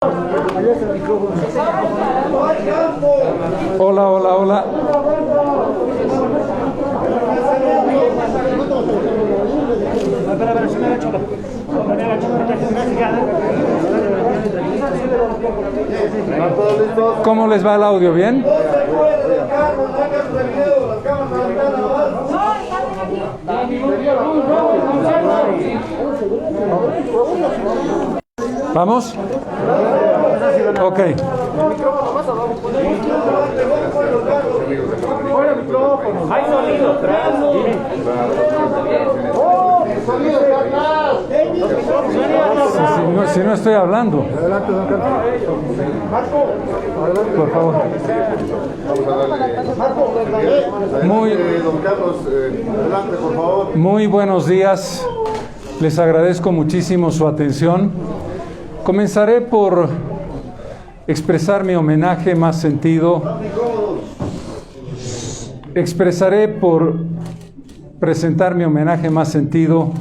Hola, hola, hola. ¿Cómo les va el audio? ¿Bien? ¿Vamos? Ok. Hay sonido atrás. Si no estoy hablando. Adelante, don Carlos. Por favor. Don Carlos, adelante, por favor. Muy buenos días. Les agradezco muchísimo su atención. Comenzaré por expresar mi homenaje más sentido. Expresaré por presentar mi homenaje más sentido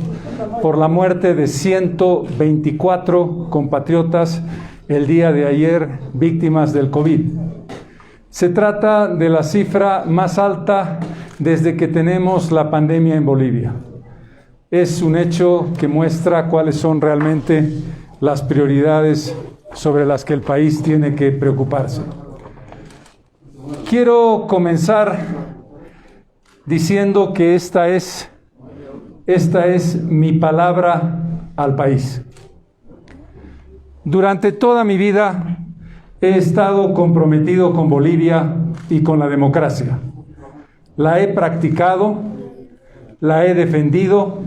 por la muerte de 124 compatriotas el día de ayer, víctimas del COVID. Se trata de la cifra más alta desde que tenemos la pandemia en Bolivia. Es un hecho que muestra cuáles son realmente las prioridades sobre las que el país tiene que preocuparse. Quiero comenzar diciendo que esta es mi palabra al país. Durante toda mi vida he estado comprometido con Bolivia y con la democracia. La he practicado, la he defendido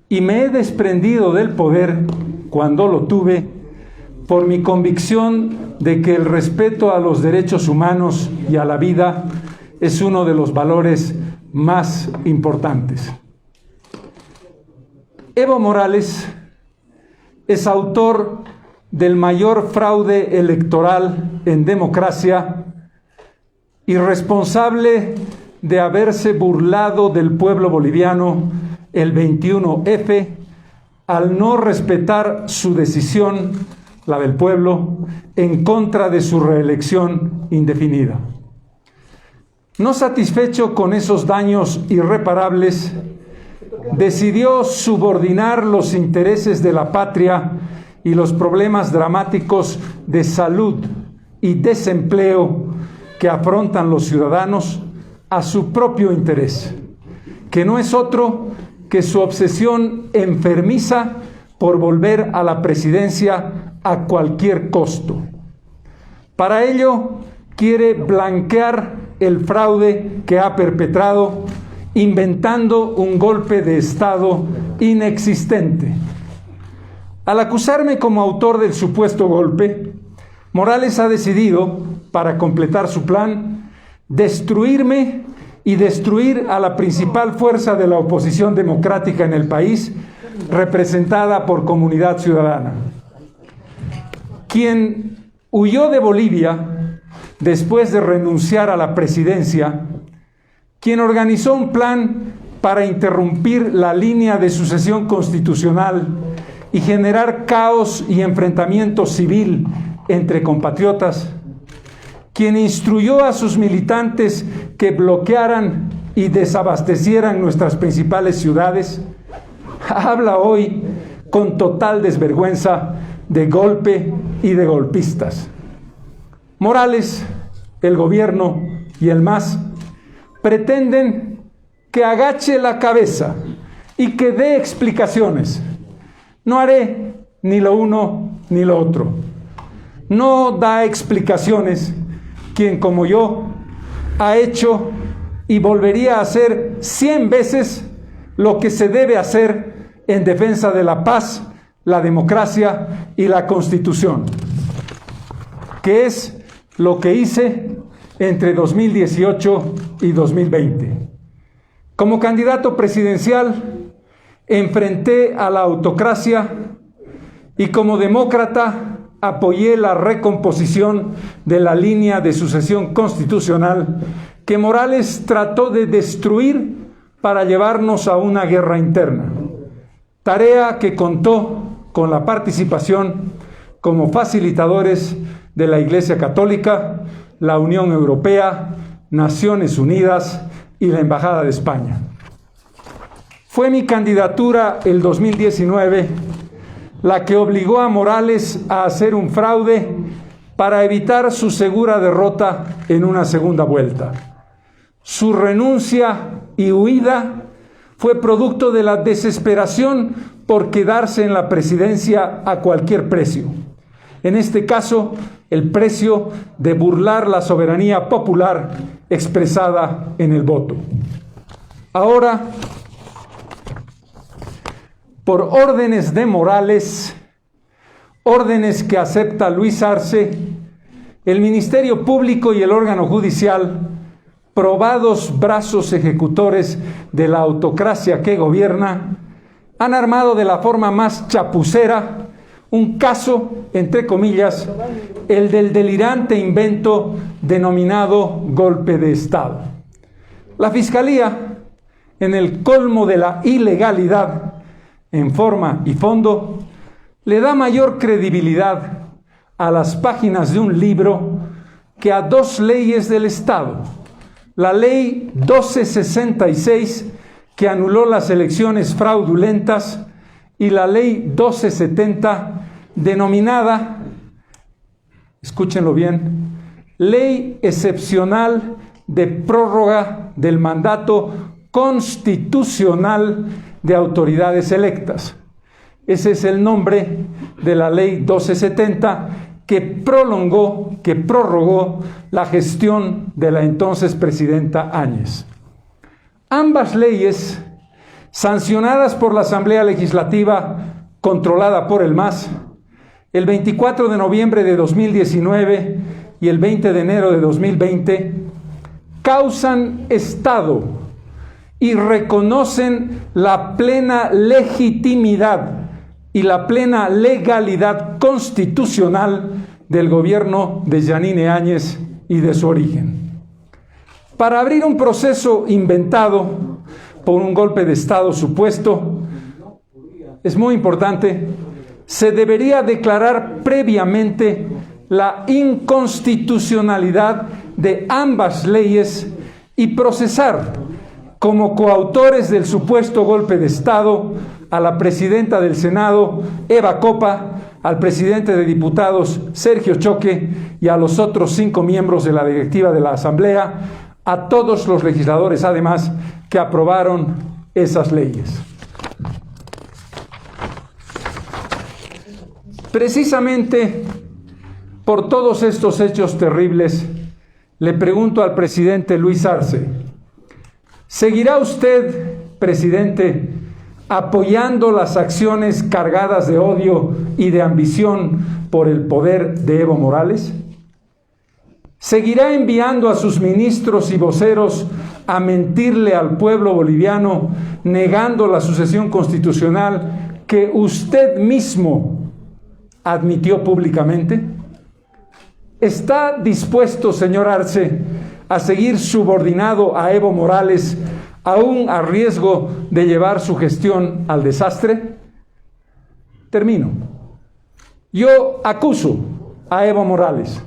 y me he desprendido del poder cuando lo tuve por mi convicción de que el respeto a los derechos humanos y a la vida es uno de los valores más importantes. Evo Morales es autor del mayor fraude electoral en democracia y responsable de haberse burlado del pueblo boliviano el 21F al no respetar su decisión, la del pueblo, en contra de su reelección indefinida. No satisfecho con esos daños irreparables, decidió subordinar los intereses de la patria y los problemas dramáticos de salud y desempleo que afrontan los ciudadanos a su propio interés, que no es otro que su obsesión enfermiza por volver a la presidencia a cualquier costo. Para ello, quiere blanquear el fraude que ha perpetrado, inventando un golpe de Estado inexistente. Al acusarme como autor del supuesto golpe, Morales ha decidido, para completar su plan, destruirme y destruir a la principal fuerza de la oposición democrática en el país, representada por Comunidad Ciudadana. Quien huyó de Bolivia después de renunciar a la presidencia, quien organizó un plan para interrumpir la línea de sucesión constitucional y generar caos y enfrentamiento civil entre compatriotas, quien instruyó a sus militantes que bloquearan y desabastecieran nuestras principales ciudades, habla hoy con total desvergüenza de golpe y de golpistas. Morales, el gobierno y el MAS pretenden que agache la cabeza y que dé explicaciones. No haré ni lo uno ni lo otro. No da explicaciones quien, como yo, ha hecho y volvería a hacer 100 veces lo que se debe hacer en defensa de la paz, la democracia y la Constitución, que es lo que hice entre 2018 y 2020. Como candidato presidencial, enfrenté a la autocracia y como demócrata apoyé la recomposición de la línea de sucesión constitucional que Morales trató de destruir para llevarnos a una guerra interna, tarea que contó con la participación como facilitadores de la Iglesia Católica, la Unión Europea, Naciones Unidas y la Embajada de España. Fue mi candidatura el 2019 la que obligó a Morales a hacer un fraude para evitar su segura derrota en una segunda vuelta. Su renuncia y huida fue producto de la desesperación por quedarse en la presidencia a cualquier precio. En este caso, el precio de burlar la soberanía popular expresada en el voto. Ahora, por órdenes de Morales, órdenes que acepta Luis Arce, el Ministerio Público y el órgano judicial, probados brazos ejecutores de la autocracia que gobierna, han armado de la forma más chapucera un caso, entre comillas, el del delirante invento denominado golpe de Estado. La Fiscalía, en el colmo de la ilegalidad, en forma y fondo, le da mayor credibilidad a las páginas de un libro que a dos leyes del Estado. La ley 1266, que anuló las elecciones fraudulentas, y la ley 1270, denominada, escúchenlo bien, Ley Excepcional de Prórroga del Mandato Constitucional de Autoridades Electas. Ese es el nombre de la ley 1270 que prorrogó la gestión de la entonces presidenta Áñez. Ambas leyes, sancionadas por la Asamblea Legislativa controlada por el MAS, el 24 de noviembre de 2019 y el 20 de enero de 2020, causan Estado y reconocen la plena legitimidad y la plena legalidad constitucional del gobierno de Yanine Áñez y de su origen. Para abrir un proceso inventado por un golpe de Estado supuesto, es muy importante, se debería declarar previamente la inconstitucionalidad de ambas leyes y procesar como coautores del supuesto golpe de Estado a la presidenta del Senado, Eva Copa, al presidente de diputados, Sergio Choque, y a los otros 5 miembros de la directiva de la Asamblea, a todos los legisladores, además, que aprobaron esas leyes. Precisamente por todos estos hechos terribles, le pregunto al presidente Luis Arce, ¿seguirá usted, presidente, apoyando las acciones cargadas de odio y de ambición por el poder de Evo Morales? ¿Seguirá enviando a sus ministros y voceros a mentirle al pueblo boliviano, negando la sucesión constitucional que usted mismo admitió públicamente? ¿Está dispuesto, señor Arce, a seguir subordinado a Evo Morales, aún a riesgo de llevar su gestión al desastre? Termino. Yo acuso a Evo Morales,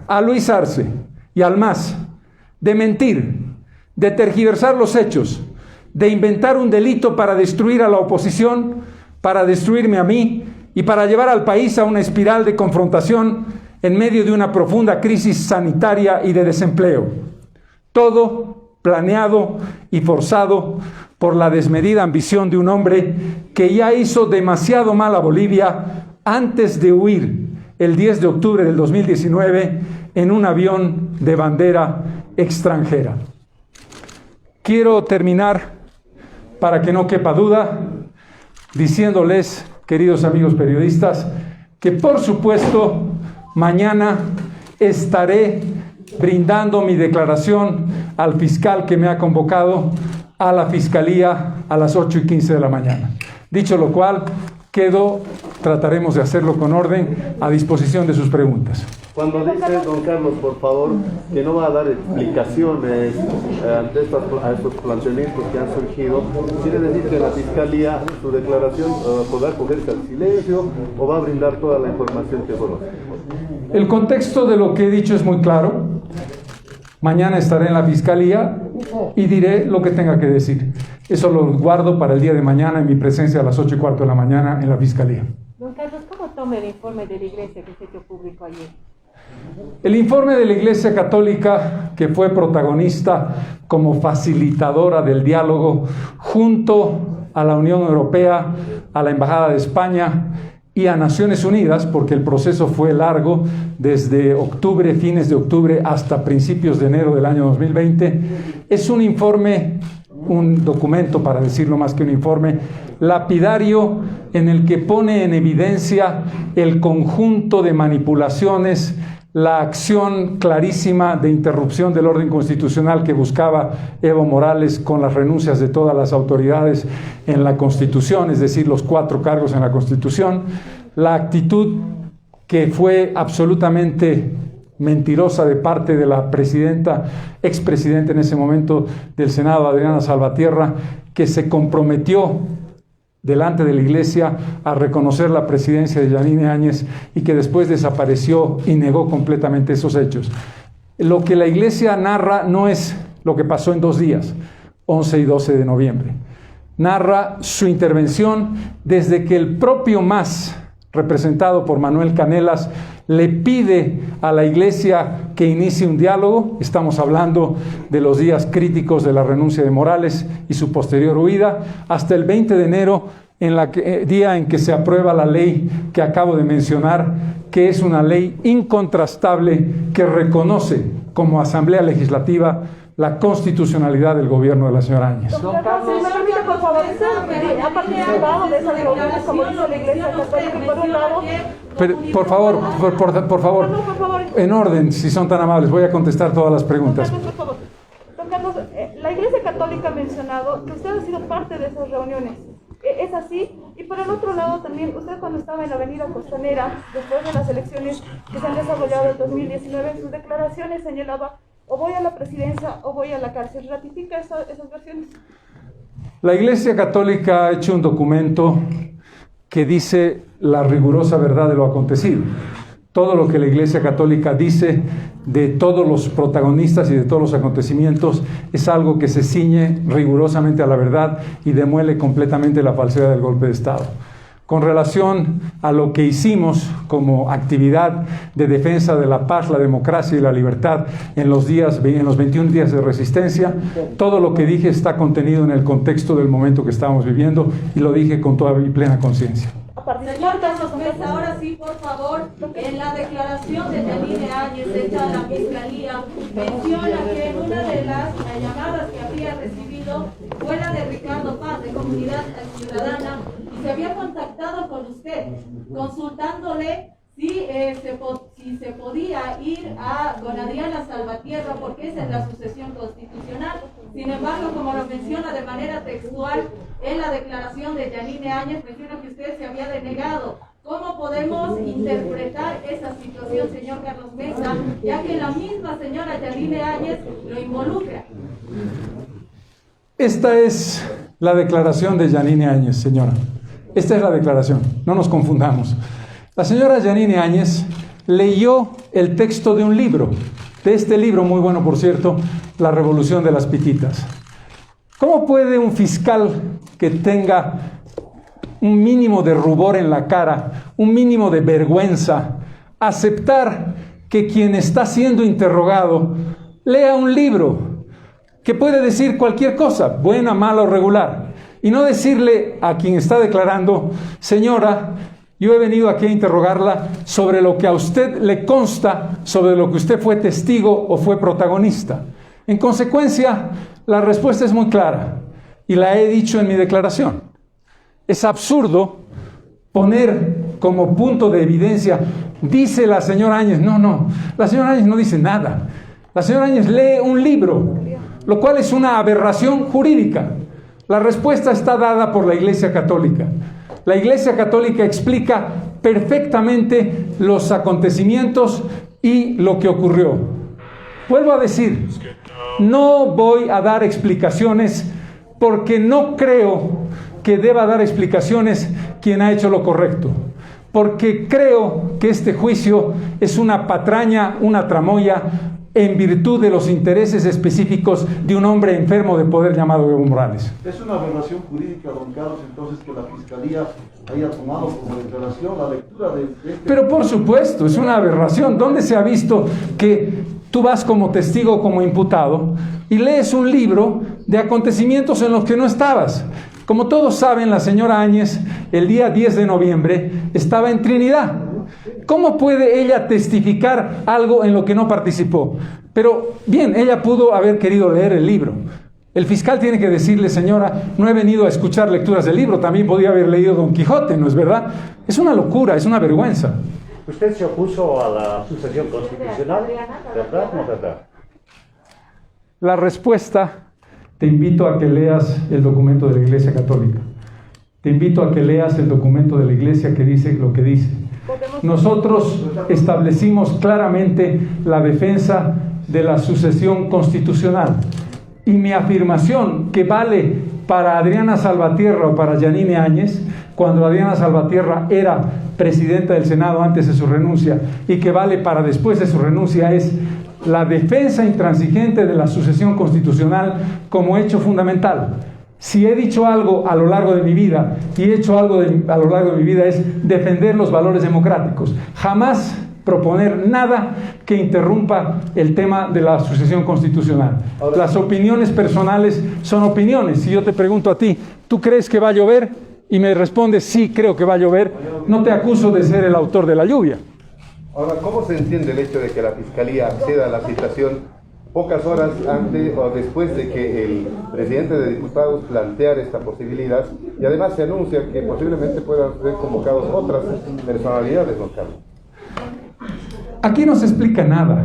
a Luis Arce y al MAS de mentir, de tergiversar los hechos, de inventar un delito para destruir a la oposición, para destruirme a mí y para llevar al país a una espiral de confrontación en medio de una profunda crisis sanitaria y de desempleo. Todo planeado y forzado por la desmedida ambición de un hombre que ya hizo demasiado mal a Bolivia antes de huir el 10 de octubre del 2019 en un avión de bandera extranjera. Quiero terminar, para que no quepa duda, diciéndoles, queridos amigos periodistas, que por supuesto mañana estaré brindando mi declaración al fiscal que me ha convocado a la Fiscalía a las 8:15 de la mañana. Dicho lo cual, trataremos de hacerlo con orden, a disposición de sus preguntas. Cuando dice don Carlos, por favor, que no va a dar explicaciones ante a estos planteamientos que han surgido, quiere decir que la Fiscalía, su declaración, podrá cogerse al silencio o va a brindar toda la información que conoce. El contexto de lo que he dicho es muy claro. Mañana estaré en la Fiscalía y diré lo que tenga que decir. Eso lo guardo para el día de mañana en mi presencia a las 8:15 de la mañana en la Fiscalía. Don Carlos, ¿cómo toma el informe de la Iglesia que se hizo público ayer? El informe de la Iglesia Católica, que fue protagonista como facilitadora del diálogo junto a la Unión Europea, a la Embajada de España y a Naciones Unidas, porque el proceso fue largo, desde octubre, fines de octubre, hasta principios de enero del año 2020, es un informe, un documento, para decirlo más que un informe, lapidario en el que pone en evidencia el conjunto de manipulaciones, la acción clarísima de interrupción del orden constitucional que buscaba Evo Morales con las renuncias de todas las autoridades en la Constitución, es decir, los 4 cargos en la Constitución, la actitud que fue absolutamente mentirosa de parte de la presidenta, expresidenta en ese momento del Senado, Adriana Salvatierra, que se comprometió delante de la Iglesia a reconocer la presidencia de Yanine Áñez y que después desapareció y negó completamente esos hechos. Lo que la Iglesia narra no es lo que pasó en 2 días, 11 y 12 de noviembre. Narra su intervención desde que el propio MAS, representado por Manuel Canelas, le pide a la Iglesia que inicie un diálogo. Estamos hablando de los días críticos de la renuncia de Morales y su posterior huida, hasta el 20 de enero, día en que se aprueba la ley que acabo de mencionar, que es una ley incontrastable que reconoce como Asamblea Legislativa la constitucionalidad del gobierno de la señora Áñez. Don Carlos, si me permite, por favor, usted ha participado de esas reuniones, como dice la Iglesia Católica, por un lado. Pero, por favor, en orden, si son tan amables, voy a contestar todas las preguntas. Don Carlos, por favor. Don Carlos, la Iglesia Católica ha mencionado que usted ha sido parte de esas reuniones. ¿Es así? Y por el otro lado también, usted cuando estaba en la Avenida Costanera, después de las elecciones que se han desarrollado en 2019, en sus declaraciones señalaba: o voy a la presidencia o voy a la cárcel. ¿Ratifica esas versiones? La Iglesia Católica ha hecho un documento que dice la rigurosa verdad de lo acontecido. Todo lo que la Iglesia Católica dice de todos los protagonistas y de todos los acontecimientos es algo que se ciñe rigurosamente a la verdad y demuele completamente la falsedad del golpe de Estado. Con relación a lo que hicimos como actividad de defensa de la paz, la democracia y la libertad en los 21 días de resistencia, todo lo que dije está contenido en el contexto del momento que estamos viviendo y lo dije con toda mi plena conciencia. Señor Carlos Mesa, ahora sí, por favor, en la declaración de Yanine Áñez hecha a la Fiscalía, menciona que en una de las llamadas que había recibido fue la de Ricardo Paz, de Comunidad Ciudadana, y se había contactado con usted, consultándole si se podía ir con Adriana Salvatierra, porque esa es la sucesión constitucional. Sin embargo, como lo menciona de manera textual en la declaración de Yanine Áñez, menciona que usted se había denegado. ¿Cómo podemos interpretar esa situación, señor Carlos Mesa, ya que la misma señora Yanine Áñez lo involucra? Esta es la declaración de Yanine Áñez, señora. Esta es la declaración, no nos confundamos. La señora Yanine Áñez leyó el texto de un libro, de este libro, muy bueno por cierto, La Revolución de las Pititas. ¿Cómo puede un fiscal que tenga un mínimo de rubor en la cara, un mínimo de vergüenza, aceptar que quien está siendo interrogado lea un libro que puede decir cualquier cosa, buena, mala o regular, y no decirle a quien está declarando: señora, yo he venido aquí a interrogarla sobre lo que a usted le consta, sobre lo que usted fue testigo o fue protagonista? En consecuencia, la respuesta es muy clara y la he dicho en mi declaración. Es absurdo poner como punto de evidencia, dice la señora Áñez. No, la señora Áñez no dice nada. La señora Áñez lee un libro, lo cual es una aberración jurídica. La respuesta está dada por la Iglesia Católica. La Iglesia Católica explica perfectamente los acontecimientos y lo que ocurrió. Vuelvo a decir, no voy a dar explicaciones porque no creo que deba dar explicaciones quien ha hecho lo correcto, porque creo que este juicio es una patraña, una tramoya, en virtud de los intereses específicos de un hombre enfermo de poder llamado Evo Morales. Es una aberración jurídica, don Carlos, entonces que la Fiscalía haya tomado como declaración la lectura de este... Pero por supuesto, es una aberración. ¿Dónde se ha visto que tú vas como testigo, como imputado, y lees un libro de acontecimientos en los que no estabas? Como todos saben, la señora Áñez, el día 10 de noviembre, estaba en Trinidad. ¿Cómo puede ella testificar algo en lo que no participó? Pero bien, ella pudo haber querido leer el libro. El fiscal tiene que decirle, señora, no he venido a escuchar lecturas del libro, también podía haber leído Don Quijote, ¿no es verdad? Es una locura, es una vergüenza. Usted se opuso a la sucesión constitucional, ¿verdad o no verdad? La respuesta, te invito a que leas el documento de la Iglesia Católica. Te invito a que leas el documento de la Iglesia que dice lo que dice. Nosotros establecimos claramente la defensa de la sucesión constitucional. Y mi afirmación que vale para Adriana Salvatierra o para Yanine Áñez, cuando Adriana Salvatierra era presidenta del Senado antes de su renuncia, y que vale para después de su renuncia, es la defensa intransigente de la sucesión constitucional como hecho fundamental. Si he dicho algo a lo largo de mi vida y he hecho algo a lo largo de mi vida es defender los valores democráticos. Jamás proponer nada que interrumpa el tema de la sucesión constitucional. Las opiniones personales son opiniones. Si yo te pregunto a ti, ¿tú crees que va a llover? Y me respondes, sí, creo que va a llover. No te acuso de ser el autor de la lluvia. Ahora, ¿cómo se entiende el hecho de que la Fiscalía acceda a la citación pocas horas antes o después de que el presidente de diputados planteara esta posibilidad, y además se anuncia que posiblemente puedan ser convocados otras personalidades, don Carlos? Aquí no se explica nada,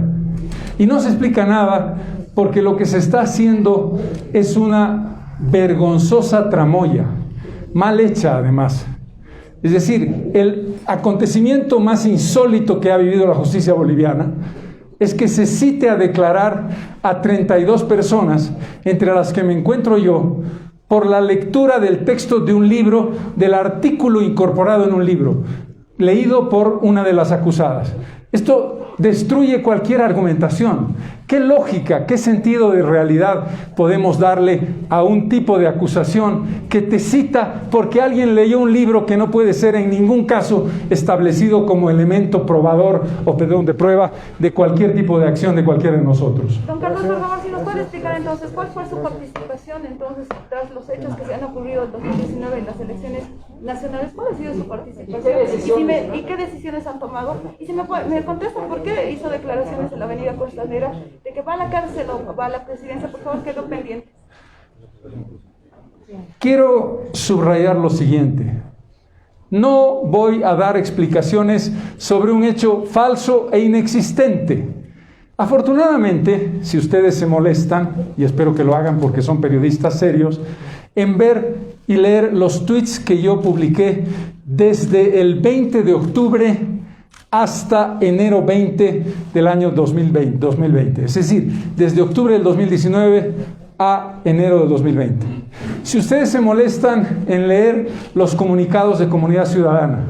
y no se explica nada porque lo que se está haciendo es una vergonzosa tramoya, mal hecha además. Es decir, el acontecimiento más insólito que ha vivido la justicia boliviana es que se cite a declarar a 32 personas, entre las que me encuentro yo, por la lectura del texto de un libro, del artículo incorporado en un libro, leído por una de las acusadas. Esto destruye cualquier argumentación. ¿Qué lógica, qué sentido de realidad podemos darle a un tipo de acusación que te cita porque alguien leyó un libro que no puede ser en ningún caso establecido como elemento probador o de prueba de cualquier tipo de acción de cualquiera de nosotros? Don Carlos, por favor, si nos puede explicar entonces cuál fue su participación entonces tras los hechos que se han ocurrido en 2019 en las elecciones nacionales. ¿Cuál ha sido su participación? ¿Y qué decisiones han tomado? Y si me contesta, ¿por qué hizo declaraciones en la Avenida Costanera de que va a la cárcel o va a la presidencia? Por favor, quedó pendiente. Quiero subrayar lo siguiente. No voy a dar explicaciones sobre un hecho falso e inexistente. Afortunadamente, si ustedes se molestan, y espero que lo hagan porque son periodistas serios, en ver y leer los tweets que yo publiqué desde el 20 de octubre hasta enero 20 del año 2020. Es decir, desde octubre del 2019 a enero de 2020. Si ustedes se molestan en leer los comunicados de Comunidad Ciudadana,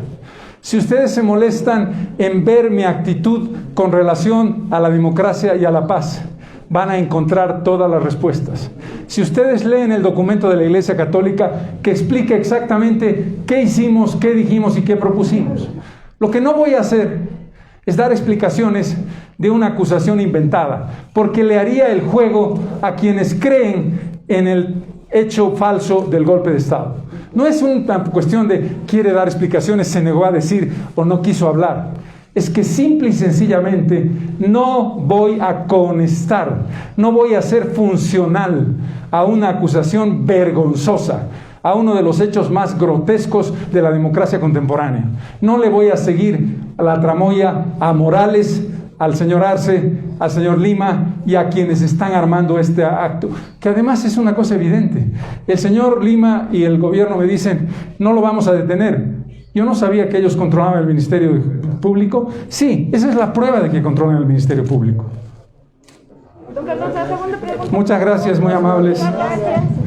si ustedes se molestan en ver mi actitud con relación a la democracia y a la paz, van a encontrar todas las respuestas. Si ustedes leen el documento de la Iglesia Católica que explica exactamente qué hicimos, qué dijimos y qué propusimos. Lo que no voy a hacer es dar explicaciones de una acusación inventada, porque le haría el juego a quienes creen en el hecho falso del golpe de Estado. No es una cuestión de quiere dar explicaciones, se negó a decir o no quiso hablar. Es que simple y sencillamente no voy a cohonestar, no voy a ser funcional a una acusación vergonzosa, a uno de los hechos más grotescos de la democracia contemporánea. No le voy a seguir a la tramoya a Morales, al señor Arce, al señor Lima y a quienes están armando este acto, que además es una cosa evidente. El señor Lima y el gobierno me dicen, no lo vamos a detener. Yo no sabía que ellos controlaban el Ministerio Público, sí, esa es la prueba de que controlan el Ministerio Público. Don Carlos, la segunda pregunta. Muchas gracias, muy amables. Gracias.